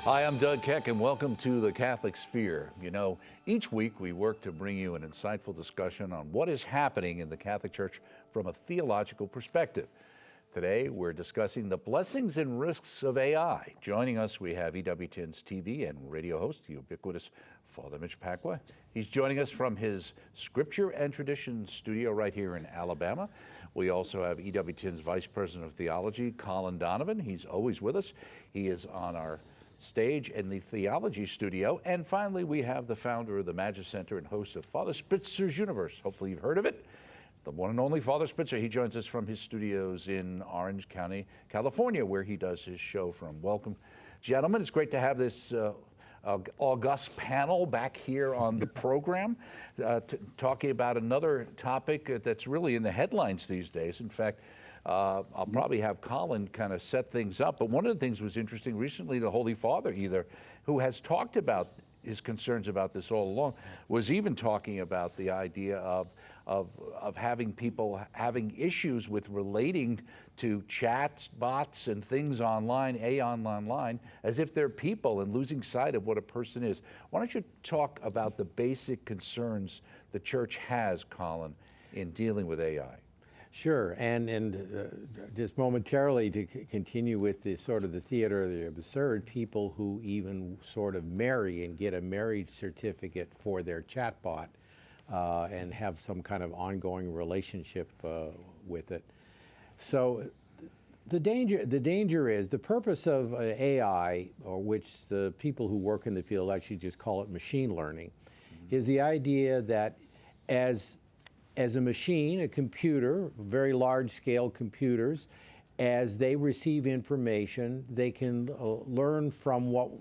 Hi, I'm Doug Keck, and welcome to the Catholic Sphere. You know, each week we work to bring you an insightful discussion on what is happening in the Catholic Church from a theological perspective. Today, we're discussing the blessings and risks of AI. Joining us, we have EWTN's TV and radio host, the ubiquitous Father Mitch Pacwa. He's joining us from his Scripture and Tradition studio right here in Alabama. We also have EWTN's Vice President of Theology, Colin Donovan. He's always with us. He is on our stage in the theology studio. And finally, we have the founder of the Magis Center and host of Father Spitzer's Universe. Hopefully you've heard of it. The one and only Father Spitzer. He joins us from his studios in Orange County, California, where he does his show from. Welcome, gentlemen. It's great to have this august panel back here on the program, talking about another topic that's really in the headlines these days. In fact, I'll probably have Colin kind of set things up. But one of the things was interesting recently, the Holy Father, who has talked about his concerns about this all along, was even talking about the idea of having people having issues with relating to chats, bots, and things online, online, as if they're people, and losing sight of what a person is. Why don't you talk about the basic concerns the Church has, Colin, in dealing with AI? Sure, and just momentarily to continue with the sort of the theater of the absurd, people who even sort of marry and get a marriage certificate for their chatbot and have some kind of ongoing relationship with it. So the danger is the purpose of AI, or which the people who work in the field actually just call it machine learning, is the idea that as a machine, a computer, very large-scale computers, as they receive information, they can learn from what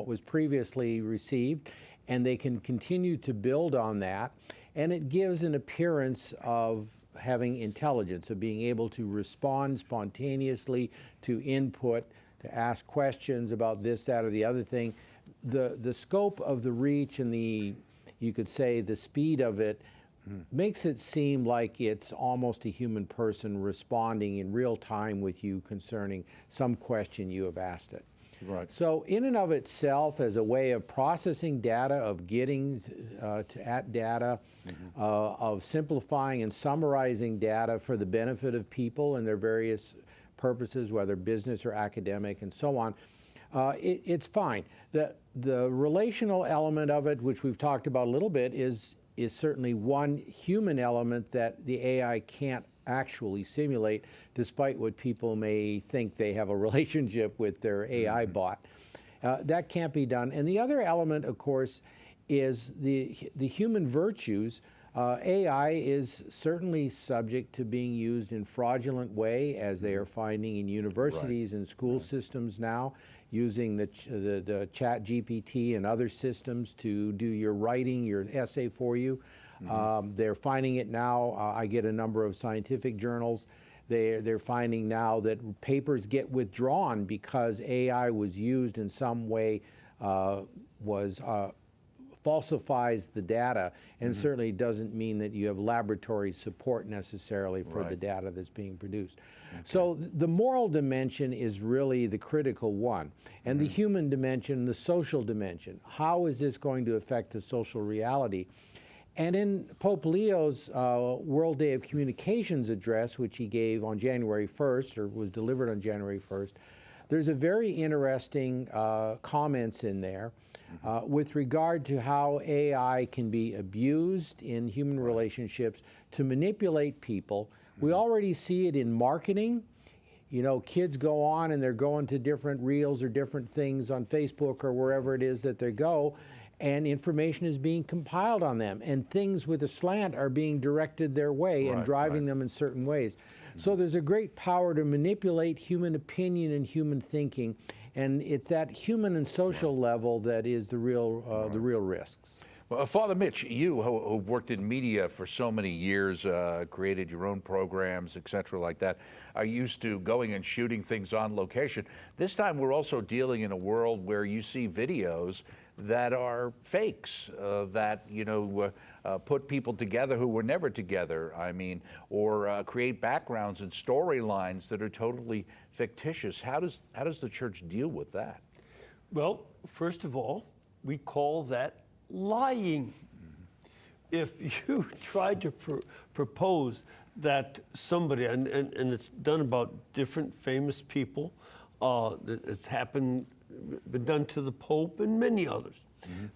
was previously received, and they can continue to build on that. And it gives an appearance of having intelligence, of being able to respond spontaneously to input, to ask questions about this, that, or the other thing. The scope of the reach and you could say, the speed of it makes it seem like it's almost a human person responding in real time with you concerning some question you have asked it. Right. So in and of itself, as a way of processing data, of getting at data, of simplifying and summarizing data for the benefit of people and their various purposes, whether business or academic and so on, it's fine. The relational element of it, which we've talked about a little bit, is certainly one human element that the AI can't actually simulate, despite what people may think they have a relationship with their AI bot. That can't be done. And the other element, of course, is the human virtues. AI is certainly subject to being used in fraudulent way, as they are finding in universities and school systems now, using the chat GPT and other systems to do your writing, your essay for you. They're finding it now. I get a number of scientific journals. They're finding now that papers get withdrawn because AI was used in some way, falsifies the data, and certainly doesn't mean that you have laboratory support necessarily for the data that's being produced. Okay. So the moral dimension is really the critical one, and the human dimension, the social dimension. How is this going to affect the social reality? And in Pope Leo's World Day of Communications address, which he gave on January 1st, or was delivered on January 1st, there's a very interesting comments in there with regard to how AI can be abused in human relationships to manipulate people. We already see it in marketing. You know, kids go on and they're going to different reels or different things on Facebook or wherever it is that they go, and information is being compiled on them, and things with a slant are being directed their way and driving them in certain ways. So there's a great power to manipulate human opinion and human thinking, and it's that human and social level that is the real risks. Well, Father Mitch, you who've worked in media for so many years, created your own programs, et cetera, like that, are used to going and shooting things on location. This time we're also dealing in a world where you see videos that are fakes, that, you know, put people together who were never together, I mean, or create backgrounds and storylines that are totally fictitious. How does the church deal with that? Well, first of all, we call that lying. If you try to propose that somebody, and it's done about different famous people, it's been done to the Pope and many others,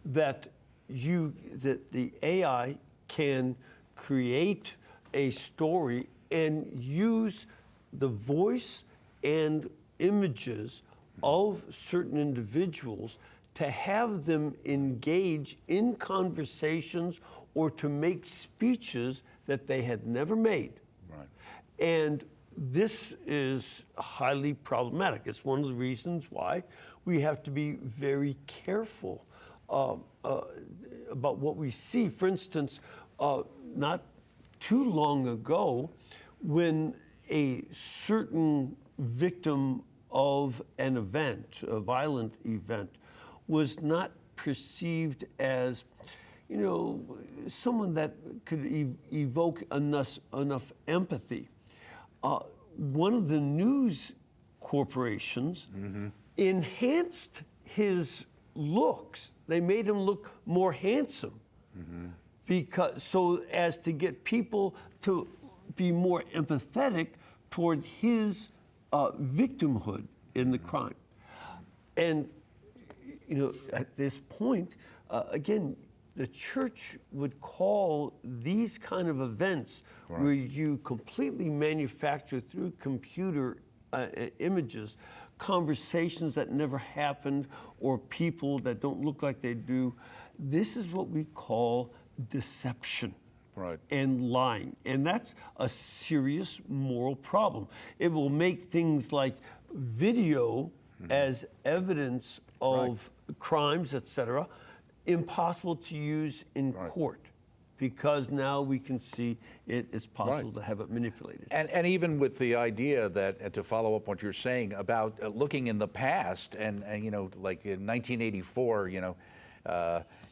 that the AI can create a story and use the voice and images of certain individuals to have them engage in conversations or to make speeches that they had never made. Right. And this is highly problematic. It's one of the reasons why we have to be very careful about what we see. For instance, not too long ago, when a certain victim of an event, a violent event, was not perceived as, someone that could evoke enough empathy. One of the news corporations enhanced his looks. They made him look more handsome, so as to get people to be more empathetic toward his victimhood in the crime. And at this point, again, the church would call these kind of events, right, where you completely manufacture through computer images conversations that never happened or people that don't look like they do. This is what we call deception. Right. And lying. And that's a serious moral problem. It will make things like video as evidence of crimes, etc., impossible to use in court, because now we can see it is possible to have it manipulated. And even with the idea that, to follow up what you're saying about looking in the past, and like in 1984,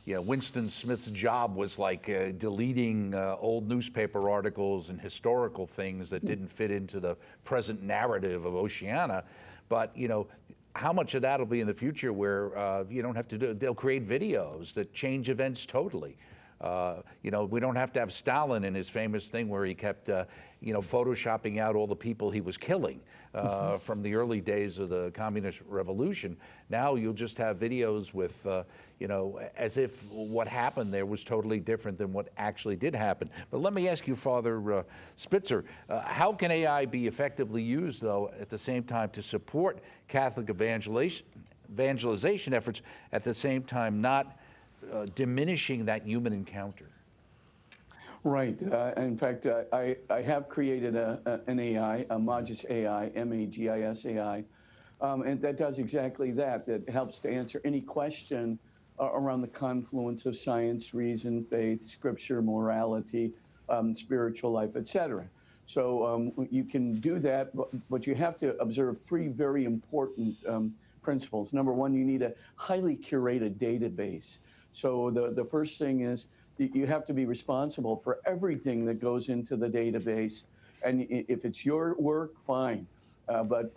Winston Smith's job was like deleting old newspaper articles and historical things that didn't fit into the present narrative of Oceania. But, how much of that will be in the future where you don't have to do, they'll create videos that change events totally. We don't have to have Stalin in his famous thing where he kept, photoshopping out all the people he was killing from the early days of the communist revolution. Now you'll just have videos with, as if what happened there was totally different than what actually did happen. But let me ask you, Father Spitzer, how can AI be effectively used, though, at the same time to support Catholic evangelization efforts, at the same time not diminishing that human encounter? Right. In fact, I have created an AI, a Magis AI, M-A-G-I-S AI, and that does exactly that. That helps to answer any question around the confluence of science, reason, faith, scripture, morality, spiritual life, etc. So you can do that, but you have to observe three very important principles. Number one, you need a highly curated database. So the first thing is you have to be responsible for everything that goes into the database. And if it's your work, fine. But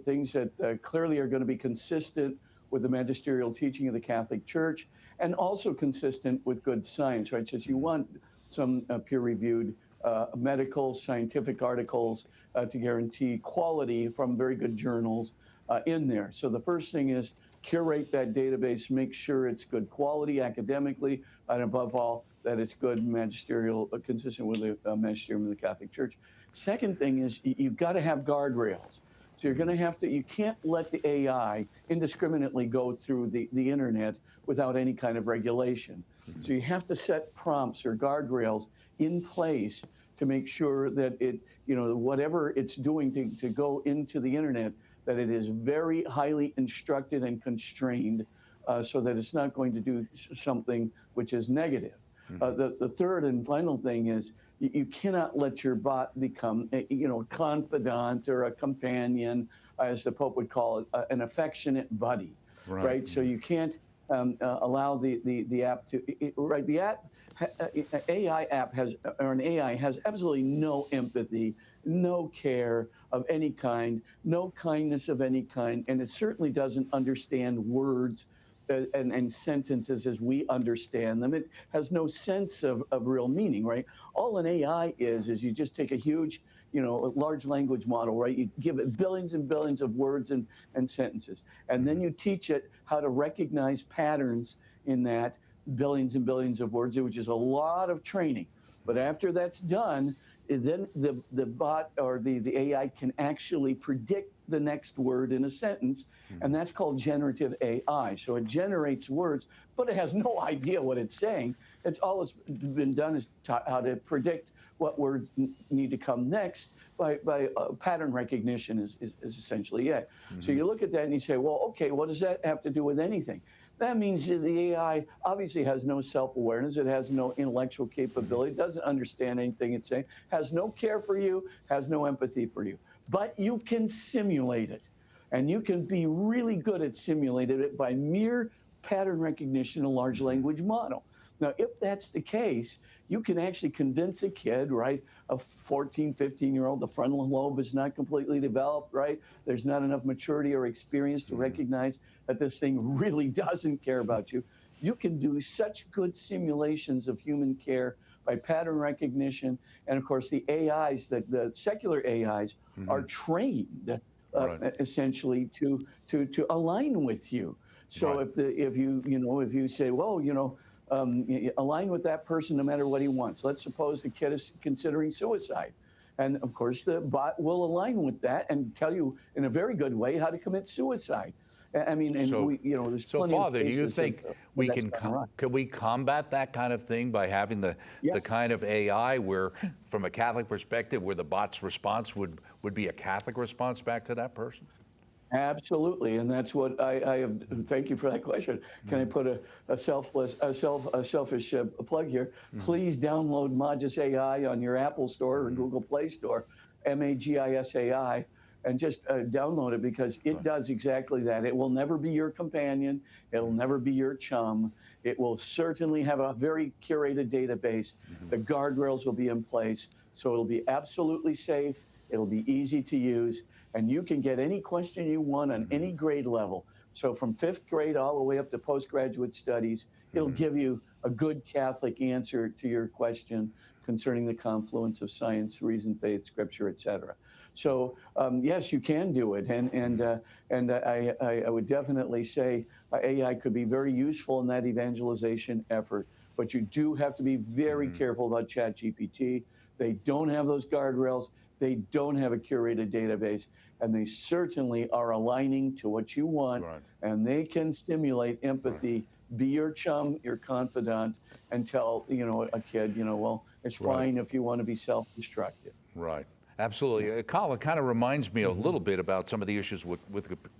things that clearly are going to be consistent with the magisterial teaching of the Catholic Church and also consistent with good science, right? So you want some peer-reviewed medical, scientific articles to guarantee quality from very good journals in there. So the first thing is curate that database, make sure it's good quality academically, and above all, that it's good magisterial, consistent with the magisterium of the Catholic Church. Second thing is you've got to have guardrails. So you're going to have to, you can't let the AI indiscriminately go through the internet without any kind of regulation. So you have to set prompts or guardrails in place to make sure that it, whatever it's doing to go into the internet, that it is very highly instructed and constrained so that it's not going to do something which is negative. The third and final thing is you cannot let your bot become a confidant or a companion, as the Pope would call it, an affectionate buddy, right? So you can't allow the app to, the app, AI app has, or an AI has absolutely no empathy, no care, of any kind, no kindness of any kind, and it certainly doesn't understand words and sentences as we understand them. It has no sense of real meaning, right? All an AI is you just take a huge, large language model, right? You give it billions and billions of words and sentences, and then you teach it how to recognize patterns in that billions and billions of words, which is a lot of training. But after that's done, then the bot or the AI can actually predict the next word in a sentence, and that's called generative AI. So it generates words, but it has no idea what it's saying. All it's been done is taught how to predict what words need to come next by pattern recognition is essentially it. So you look at that and you say, well, okay, what does that have to do with anything? That means that the AI obviously has no self-awareness. It has no intellectual capability, doesn't understand anything it's saying, has no care for you, has no empathy for you. But you can simulate it. And you can be really good at simulating it by mere pattern recognition in a large language model. Now, if that's the case, you can actually convince a kid, right, a 14, 15-year-old, the frontal lobe is not completely developed, right? There's not enough maturity or experience to recognize that this thing really doesn't care about you. You can do such good simulations of human care by pattern recognition. And of course, the AIs, the secular AIs, are trained essentially to align with you. So if you say, well, align with that person no matter what he wants. Let's suppose the kid is considering suicide. And of course, the bot will align with that and tell you in a very good way how to commit suicide. I mean, and there's plenty Father, of do you cases think we can combat that kind of thing by having the kind of AI where, from a Catholic perspective, where the bot's response would be a Catholic response back to that person? Absolutely, and that's what I have. Thank you for that question. Can I put a selfish plug here? Please download Magis AI on your Apple Store or Google Play Store, Magis AI, and just download it because it does exactly that. It will never be your companion. It'll never be your chum. It will certainly have a very curated database. The guardrails will be in place, so it'll be absolutely safe. It'll be easy to use. And you can get any question you want on any grade level. So from 5th grade all the way up to postgraduate studies, it'll give you a good Catholic answer to your question concerning the confluence of science, reason, faith, scripture, etc. So yes, you can do it, and I would definitely say AI could be very useful in that evangelization effort. But you do have to be very careful about ChatGPT. They don't have those guardrails. They don't have a curated database, and they certainly are aligning to what you want, and they can stimulate empathy, be your chum, your confidant, and tell, a kid, well, it's fine if you want to be self-destructive. Right. Absolutely. Colin, kind of reminds me a little bit about some of the issues with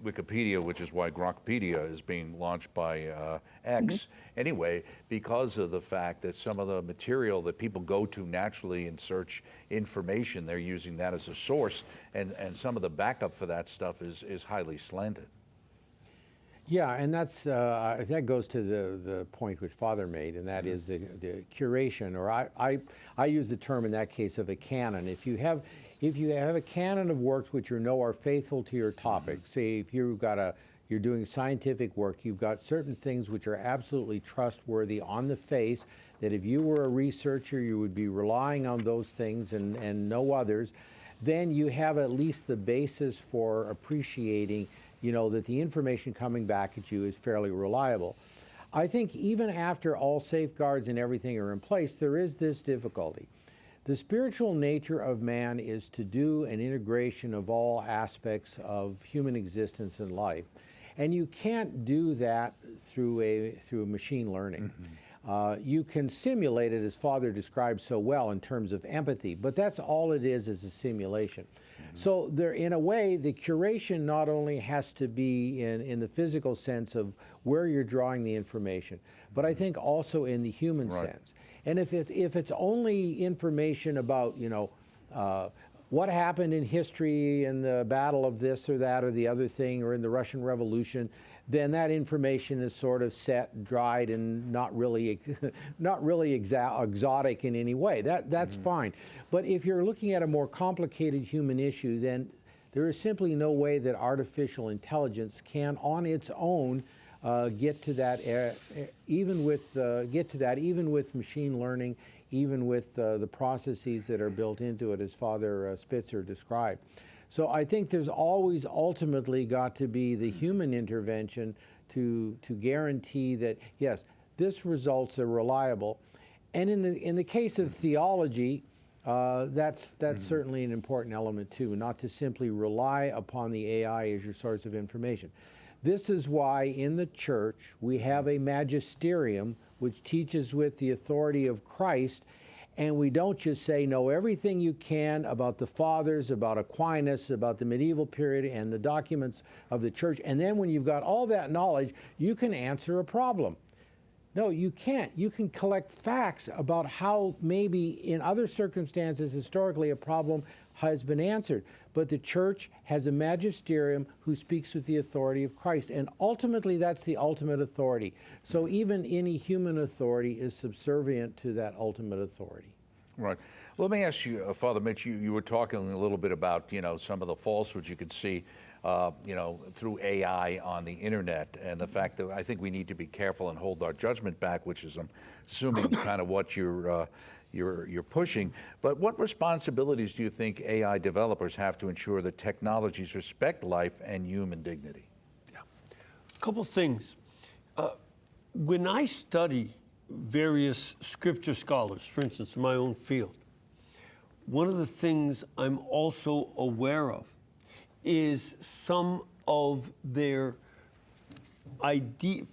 Wikipedia, which is why Grokpedia is being launched by X. Anyway, because of the fact that some of the material that people go to naturally and search information, they're using that as a source, and some of the backup for that stuff is highly slanted. Yeah, and that goes to the point which Father made, and that is the curation, or I use the term in that case of a canon. If you have a canon of works which you know are faithful to your topic, say if you're doing scientific work, you've got certain things which are absolutely trustworthy on the face, that if you were a researcher, you would be relying on those things and no others, then you have at least the basis for appreciating that the information coming back at you is fairly reliable. I think even after all safeguards and everything are in place, there is this difficulty. The spiritual nature of man is to do an integration of all aspects of human existence and life. And you can't do that through machine learning. You can simulate it, as Father described so well, in terms of empathy, but that's all it is a simulation. So there, in a way, the curation not only has to be in the physical sense of where you're drawing the information, but I think also in the human sense. And if it's only information about, what happened in history in the battle of this or that or the other thing, or in the Russian Revolution, then that information is sort of set, dried, and not really exotic in any way. That's fine. But if you're looking at a more complicated human issue, then There is simply no way that artificial intelligence can, on its own, get to that. Even with machine learning, even with the processes that are built into it, as Father Spitzer described. So I think there's always ultimately got to be the human intervention to guarantee that, yes, this results are reliable. And in the case of theology, that's certainly an important element too, not to simply rely upon the AI as your source of information. This is why in the church we have a magisterium which teaches with the authority of Christ, and we don't just say know everything you can about the fathers, about Aquinas, about the medieval period and the documents of the church, and then when you've got all that knowledge, you can answer a problem. No, you can't. You can collect facts about how maybe in other circumstances historically a problem has been answered. But the church has a magisterium who speaks with the authority of Christ. And ultimately that's the ultimate authority. So even any human authority is subservient to that ultimate authority. Right. Let me ask you, Father Mitch, you were talking a little bit about, some of the falsehoods you could see, through AI on the internet, and the fact that I think we need to be careful and hold our judgment back, which is, I'm assuming, kind of what you're pushing. But what responsibilities do you think AI developers have to ensure that technologies respect life and human dignity? Yeah. A couple things. When I study various scripture scholars, for instance, in my own field, one of the things I'm also aware of is some of their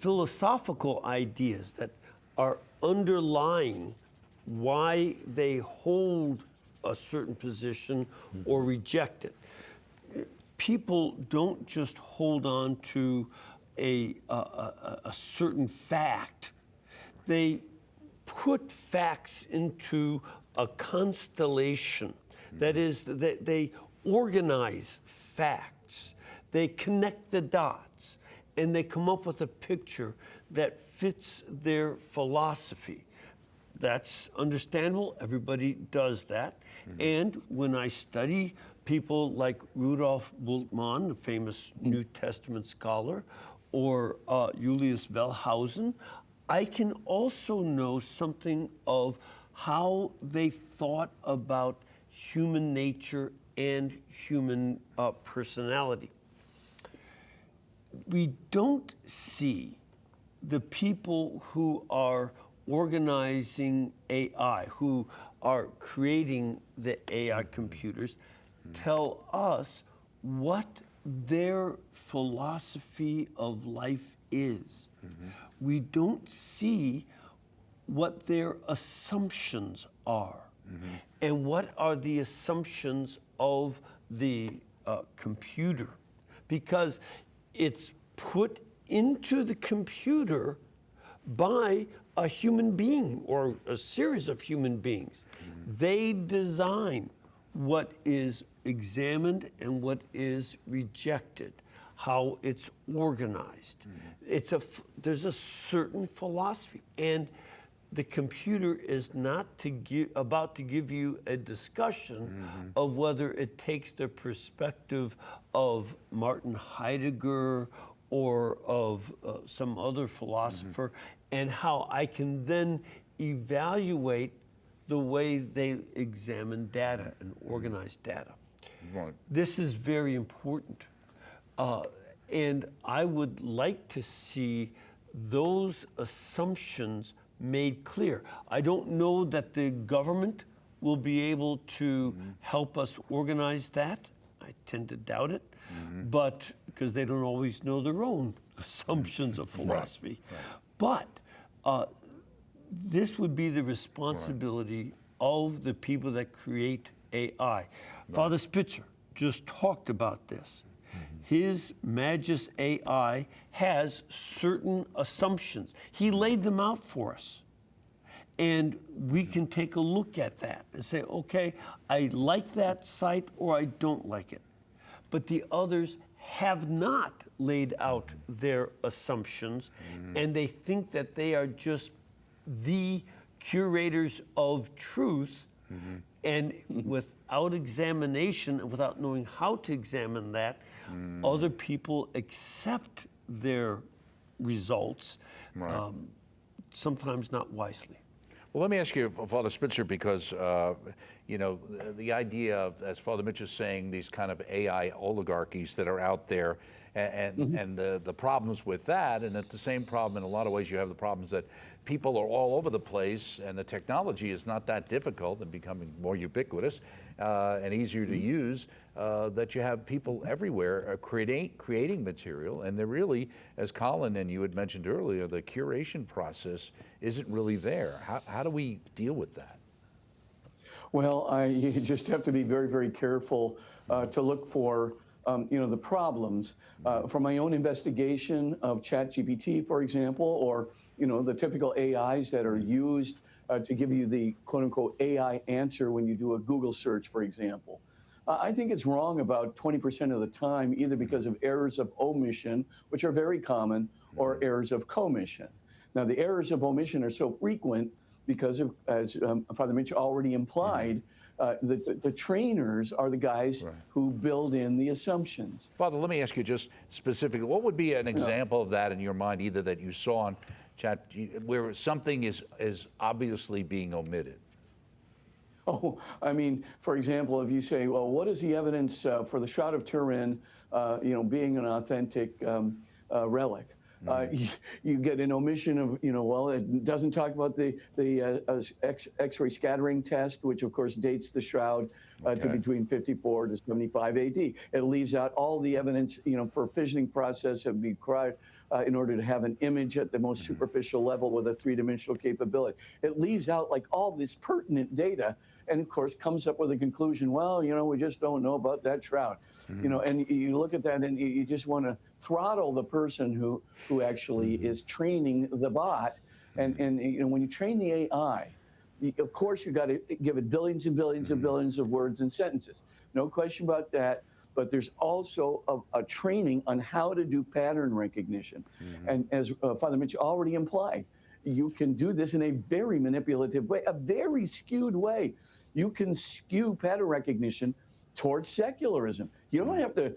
philosophical ideas that are underlying why they hold a certain position or reject it. People don't just hold on to a certain fact. They put facts into a constellation. That is, they organize facts. They connect the dots, and they come up with a picture that fits their philosophy. That's understandable. Everybody does that. And when I study people like Rudolf Bultmann, the famous New Testament scholar, or Julius Wellhausen, I can also know something of how they thought about human nature and human personality. We don't see the people who are organizing AI, who are creating the AI computers, tell us what their philosophy of life is. We don't see what their assumptions are. And what are the assumptions of the computer? Because it's put into the computer by a human being or a series of human beings. They design what is examined and what is rejected, how it's organized. There's a certain philosophy, and the computer is not about to give you a discussion of whether it takes the perspective of Martin Heidegger or of some other philosopher, and how I can then evaluate the way they examine data and organize data. Right. This is very important. And I would like to see those assumptions made clear. I don't know that the government will be able to help us organize that. I tend to doubt it, but because they don't always know their own assumptions of philosophy. But this would be the responsibility of the people that create AI. Father Spitzer just talked about this. His Magis AI has certain assumptions. He laid them out for us. And we can take a look at that and say, okay, I like that site or I don't like it. But the others have not laid out their assumptions, and they think that they are just the curators of truth And without examination, and without knowing how to examine that, other people accept their results, Right. sometimes not wisely. Well, let me ask you, Father Spitzer, because you know the idea of, as Father Mitch is saying, these kind of AI oligarchies that are out there, and the problems with that, and at the same problem in a lot of ways, you have the problems that people are all over the place, and the technology is not that difficult and becoming more ubiquitous and easier to use. That you have people everywhere creating material, and they're really, as Colin and you had mentioned earlier, the curation process isn't really there. How do we deal with that? Well, you just have to be very, very careful to look for, the problems. From my own investigation of ChatGPT, for example, or, the typical AIs that are used to give you the quote-unquote AI answer when you do a Google search, for example. I think it's wrong about 20% of the time, either because of errors of omission, which are very common, or errors of commission. Now, the errors of omission are so frequent because of, as Father Mitch already implied, the trainers are the guys who build in the assumptions. Father, let me ask you just specifically, what would be an example of that in your mind, either that you saw on Chat, where something is obviously being omitted? Oh, I mean, for example, if you say, well, what is the evidence for the Shroud of Turin, being an authentic relic? You get an omission of, well, it doesn't talk about the X-ray scattering test, which of course dates the shroud to between 54 to 75 AD. It leaves out all the evidence, for fissioning process have been required in order to have an image at the most superficial level with a three-dimensional capability. It leaves out like all this pertinent data, and of course comes up with a conclusion, well, we just don't know about that shroud. And you look at that and you just want to throttle the person who actually is training the bot. And when you train the AI, of course you got to give it billions and billions and billions of words and sentences. No question about that. But there's also a training on how to do pattern recognition. And as Father Mitch already implied, you can do this in a very manipulative way, a very skewed way. You can skew pattern recognition towards secularism. You don't have to,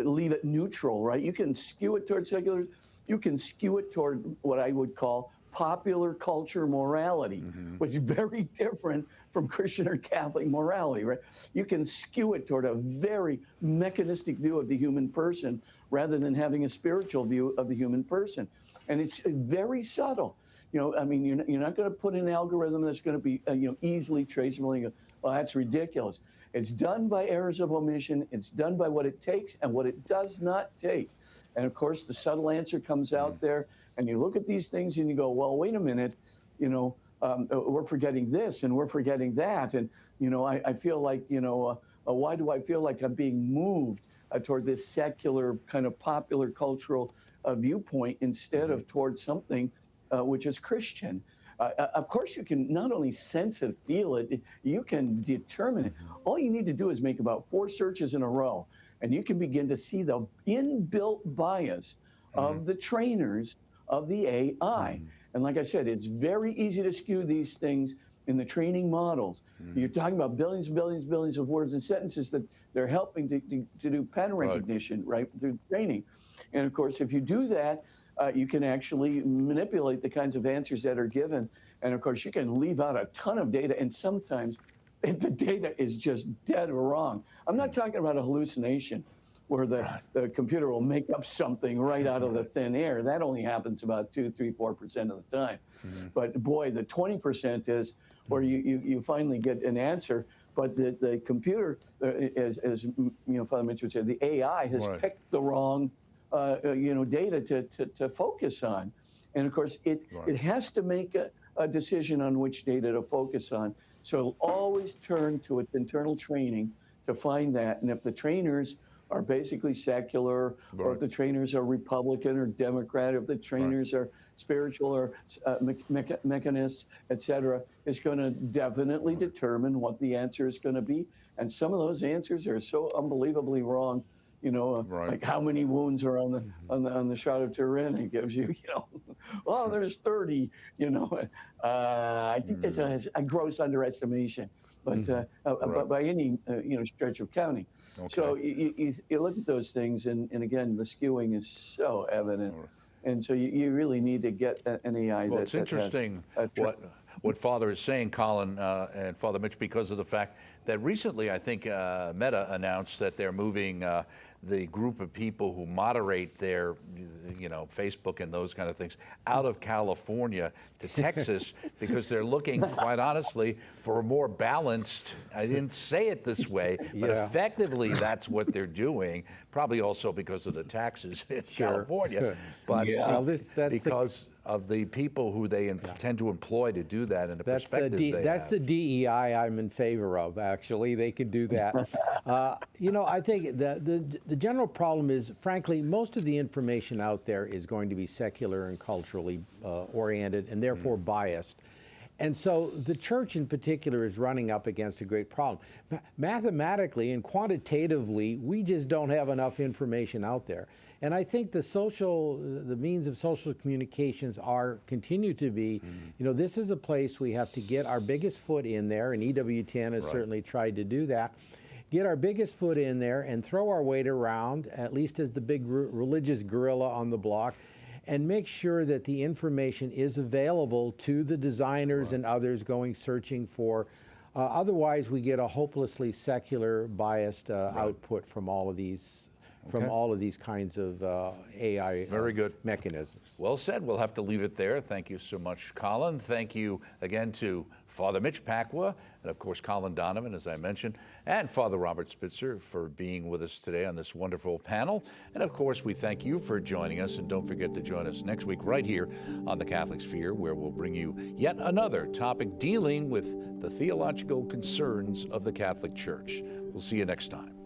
leave it neutral, right? You can skew it towards secularism. You can skew it toward what I would call popular culture morality, which is very different from Christian or Catholic morality, right? You can skew it toward a very mechanistic view of the human person rather than having a spiritual view of the human person. And it's very subtle. You're not going to put an algorithm that's going to be, easily traceable. And you go, well, that's ridiculous. It's done by errors of omission. It's done by what it takes and what it does not take. And of course, the subtle answer comes out there. And you look at these things and you go, well, wait a minute, we're forgetting this and we're forgetting that. And, I feel like, why do I feel like I'm being moved toward this secular kind of popular cultural viewpoint instead of towards something which is Christian? Of course, you can not only sense it, feel it, you can determine it. All you need to do is make about 4 searches in a row, and you can begin to see the inbuilt bias of the trainers of the AI. And like I said, it's very easy to skew these things in the training models. You're talking about billions and billions and billions of words and sentences that they're helping to do pattern recognition, right, through training. And of course, if you do that, you can actually manipulate the kinds of answers that are given. And of course, you can leave out a ton of data, and sometimes the data is just dead wrong. I'm not talking about a hallucination where the computer will make up something right out of the thin air. That only happens about 2, 3, 4% of the time. But boy, the 20% is where you finally get an answer, but the computer, as Father Mitch would say, the AI has picked the wrong data to focus on. And of course, it has to make a decision on which data to focus on. So it'll always turn to its internal training to find that. And if the trainers are basically secular, or if the trainers are Republican or Democrat, if the trainers are spiritual or mechanists, et cetera, it's going to definitely determine what the answer is going to be. And some of those answers are so unbelievably wrong Right. like how many wounds are on the shot of Turin. It gives you, well, there's 30. I think that's a gross underestimation, but Right. by any stretch of counting. So you look at those things, and again, the skewing is so evident. And so you really need to get an AI Well, that it's interesting what Father is saying, Colin and Father Mitch, because of the fact that recently I think Meta announced that they're moving the group of people who moderate their, Facebook and those kind of things out of California to Texas because they're looking, quite honestly, for a more balanced, I didn't say it this way, but Yeah. effectively that's what they're doing, probably also because of the taxes in California, but Well, because of the people who they intend to employ to do that and the perspective they that's have. the DEI I'm in favor of, actually. They could do that. I think the general problem is, frankly, most of the information out there is going to be secular and culturally oriented and therefore biased. And so the church in particular is running up against a great problem. Mathematically and quantitatively, we just don't have enough information out there. And I think the means of social communications continue to be, this is a place we have to get our biggest foot in there, and EWTN has certainly tried to do that. Get our biggest foot in there and throw our weight around, at least as the big religious gorilla on the block, and make sure that the information is available to the designers and others going searching for. Otherwise, we get a hopelessly secular, biased output from all of these. From all of these kinds of AI Very good mechanisms. Well said. We'll have to leave it there. Thank you so much, Colin. Thank you again to Father Mitch Pacwa and, of course, Colin Donovan, as I mentioned, and Father Robert Spitzer for being with us today on this wonderful panel. And, of course, we thank you for joining us. And don't forget to join us next week right here on the Catholic Sphere, where we'll bring you yet another topic dealing with the theological concerns of the Catholic Church. We'll see you next time.